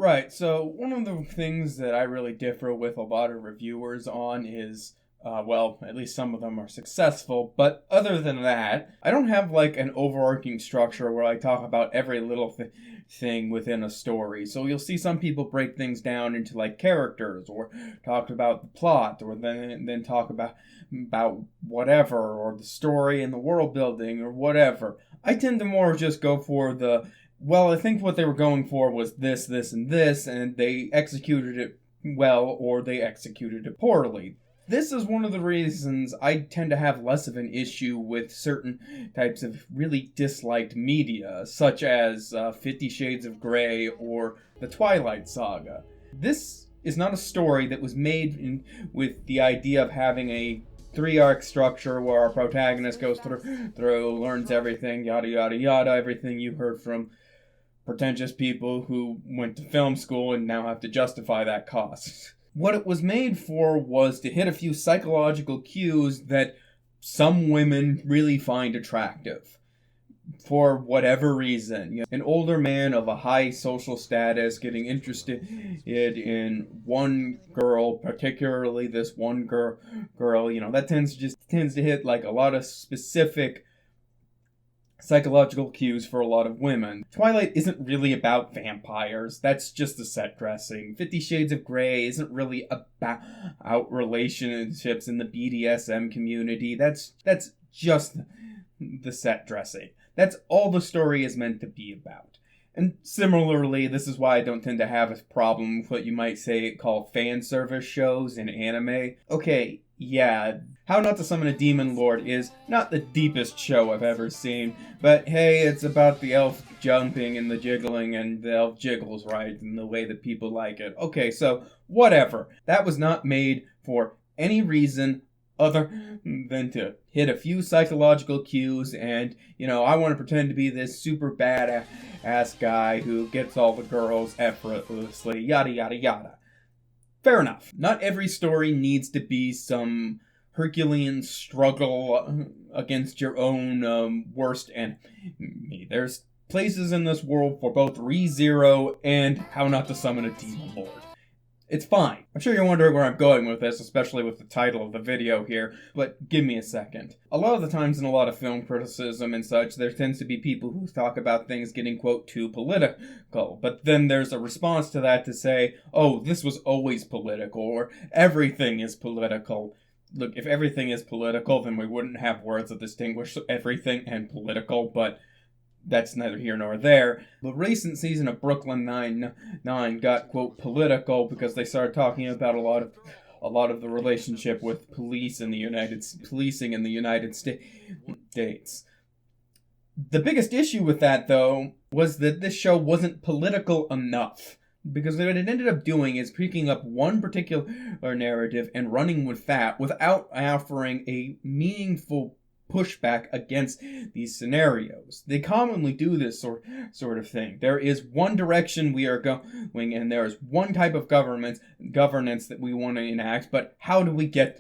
Right, so one of the things that I really differ with a lot of reviewers on is, well, at least some of them are successful, but other than that, I don't have like an overarching structure where I talk about every little thing within a story. So you'll see some people break things down into like characters, or talk about the plot, or then talk about whatever, or the story and the world building, or whatever. I tend to more just go for well, I think what they were going for was this, and this, and they executed it well, or they executed it poorly. This is one of the reasons I tend to have less of an issue with certain types of really disliked media, such as 50 Shades of Grey or the Twilight Saga. This is not a story that was made with the idea of having a 3-arc structure where our protagonist goes through, learns everything, yada yada yada, everything you heard from pretentious people who went to film school and now have to justify that cost. What it was made for was to hit a few psychological cues that some women really find attractive. For whatever reason. An older man of a high social status getting interested in one girl, particularly this one girl, that tends to hit like a lot of specific psychological cues for a lot of women. Twilight isn't really about vampires. That's just the set dressing. 50 Shades of Grey isn't really about relationships in the BDSM community. That's just the set dressing. That's all the story is meant to be about. And similarly, this is why I don't tend to have a problem with what you might say called fan service shows in anime. Okay, yeah, How Not to Summon a Demon Lord is not the deepest show I've ever seen, but hey, it's about the elf jumping and the jiggling, and the elf jiggles right in the way that people like it. Okay, so whatever. That was not made for any reason other than to hit a few psychological cues and, I want to pretend to be this super badass guy who gets all the girls effortlessly, yada yada yada. Fair enough. Not every story needs to be some Herculean struggle against your own worst enemy. There's places in this world for both ReZero and How Not to Summon a Demon Lord. It's fine. I'm sure you're wondering where I'm going with this, especially with the title of the video here, but give me a second. A lot of the times in a lot of film criticism and such, there tends to be people who talk about things getting, quote, too political, but then there's a response to that to say, oh, this was always political, or everything is political. Look, if everything is political, then we wouldn't have words that distinguish everything and political, but that's neither here nor there. The recent season of Brooklyn Nine-Nine got, quote, political because they started talking about a lot of the relationship with policing in the United States. The biggest issue with that, though, was that this show wasn't political enough. Because what it ended up doing is picking up one particular narrative and running with that without offering a meaningful pushback against these scenarios. They commonly do this sort of thing. There is one direction we are going, and there is one type of governance that we want to enact, but how do we get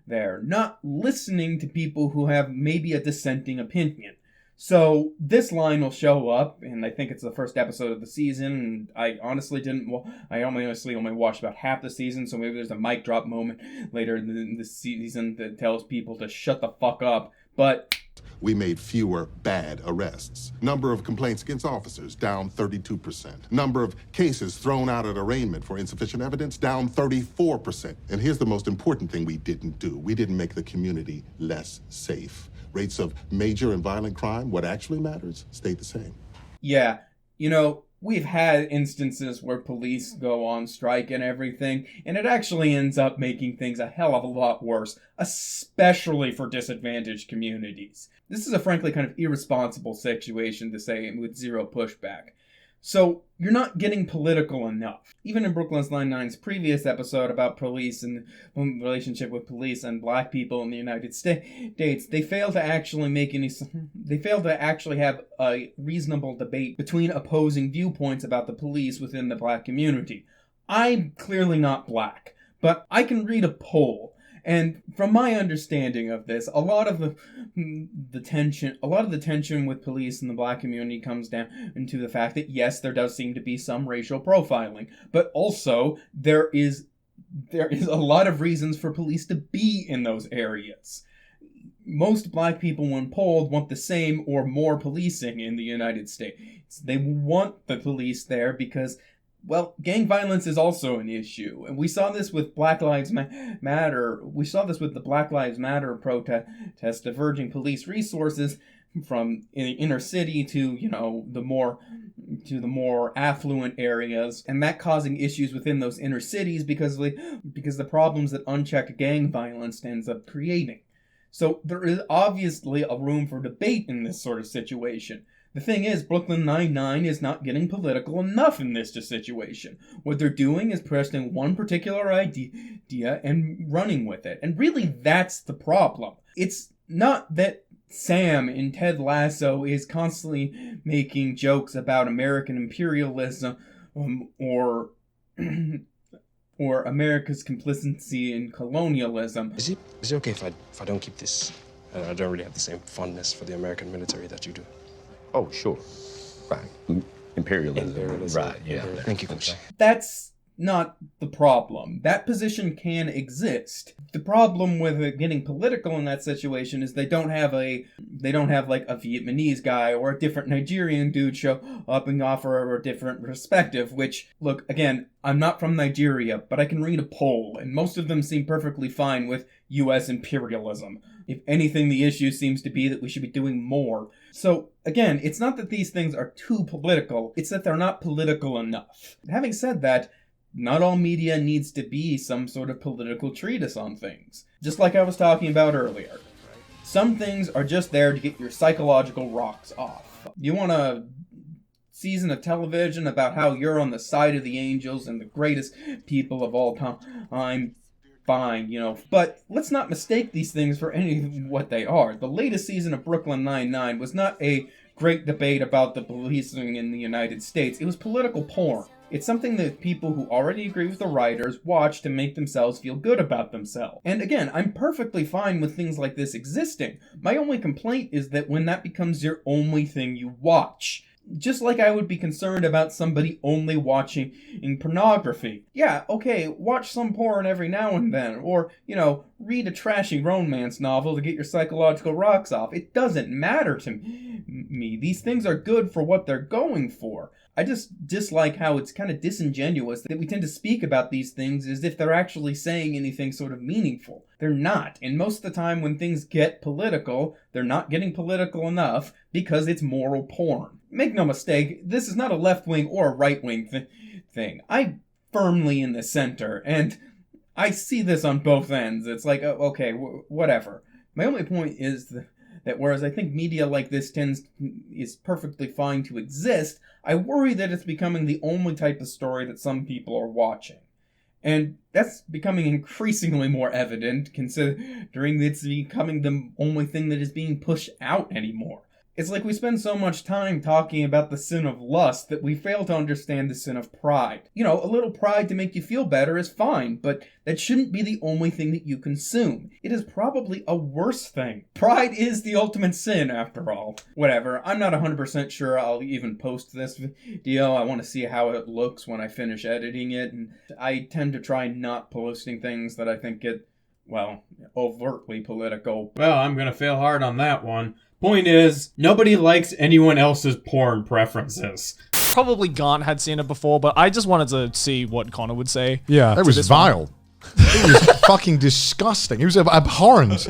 there? Not listening to people who have maybe a dissenting opinion. So this line will show up, and I think it's the first episode of the season, and I honestly only watched about half the season, so maybe there's a mic drop moment later in the season that tells people to shut the fuck up, but we made fewer bad arrests. Number of complaints against officers, down 32%. Number of cases thrown out at arraignment for insufficient evidence, down 34%. And here's the most important thing we didn't do. We didn't make the community less safe. Rates of major and violent crime, what actually matters, stayed the same. Yeah, we've had instances where police go on strike and everything, and it actually ends up making things a hell of a lot worse, especially for disadvantaged communities. This is a frankly kind of irresponsible situation to say with zero pushback. So, you're not getting political enough. Even in Brooklyn Nine-Nine's previous episode about police and relationship with police and black people in the United States, they failed to actually have a reasonable debate between opposing viewpoints about the police within the black community. I'm clearly not black, but I can read a poll And from my understanding of this, a lot of the tension with police and the black community comes down into the fact that yes, there does seem to be some racial profiling, but also there is a lot of reasons for police to be in those areas. Most black people, when polled, want the same or more policing in the United States. They want the police there because, well, gang violence is also an issue. And we saw this with Black Lives Matter. We saw this with the Black Lives Matter protest diverging police resources from the inner city to, the more affluent areas, and that causing issues within those inner cities because the problems that unchecked gang violence ends up creating. So there is obviously a room for debate in this sort of situation. The thing is, Brooklyn Nine-Nine is not getting political enough in this situation. What they're doing is pressing one particular idea and running with it. And really, that's the problem. It's not that Sam in Ted Lasso is constantly making jokes about American imperialism or America's complicity in colonialism. Is it okay if I don't keep this? I don't really have the same fondness for the American military that you do. Oh, sure. Right. Imperialism. Right, yeah. Thank you, Coach. That's not the problem. That position can exist. The problem with it getting political in that situation is they don't have like a Vietnamese guy or a different Nigerian dude show up and offer a different perspective, which, look, again, I'm not from Nigeria, but I can read a poll, and most of them seem perfectly fine with U.S. imperialism. If anything, the issue seems to be that we should be doing more. So, again, it's not that these things are too political, it's that they're not political enough. Having said that, not all media needs to be some sort of political treatise on things. Just like I was talking about earlier. Some things are just there to get your psychological rocks off. You want a season of television about how you're on the side of the angels and the greatest people of all time, fine, But let's not mistake these things for what they are. The latest season of Brooklyn Nine-Nine was not a great debate about the policing in the United States. It was political porn. It's something that people who already agree with the writers watch to make themselves feel good about themselves. And again, I'm perfectly fine with things like this existing. My only complaint is that when that becomes your only thing you watch. Just like I would be concerned about somebody only watching pornography. Yeah, okay, watch some porn every now and then. Or, read a trashy romance novel to get your psychological rocks off. It doesn't matter to me. These things are good for what they're going for. I just dislike how it's kind of disingenuous that we tend to speak about these things as if they're actually saying anything sort of meaningful. They're not. And most of the time when things get political, they're not getting political enough because it's moral porn. Make no mistake, this is not a left-wing or a right-wing thing. I'm firmly in the center, and I see this on both ends. It's like, okay, whatever. My only point is that whereas I think media like this is perfectly fine to exist, I worry that it's becoming the only type of story that some people are watching. And that's becoming increasingly more evident, considering it's becoming the only thing that is being pushed out anymore. It's like we spend so much time talking about the sin of lust that we fail to understand the sin of pride. A little pride to make you feel better is fine, but that shouldn't be the only thing that you consume. It is probably a worse thing. Pride is the ultimate sin, after all. Whatever, I'm not 100% sure I'll even post this video. I want to see how it looks when I finish editing it, and I tend to try not posting things that I think get, overtly political. Well, I'm gonna fail hard on that one. Point is, nobody likes anyone else's porn preferences. Probably Gaunt had seen it before, but I just wanted to see what Connor would say. Yeah, that was vile. It was fucking disgusting. It was abhorrent.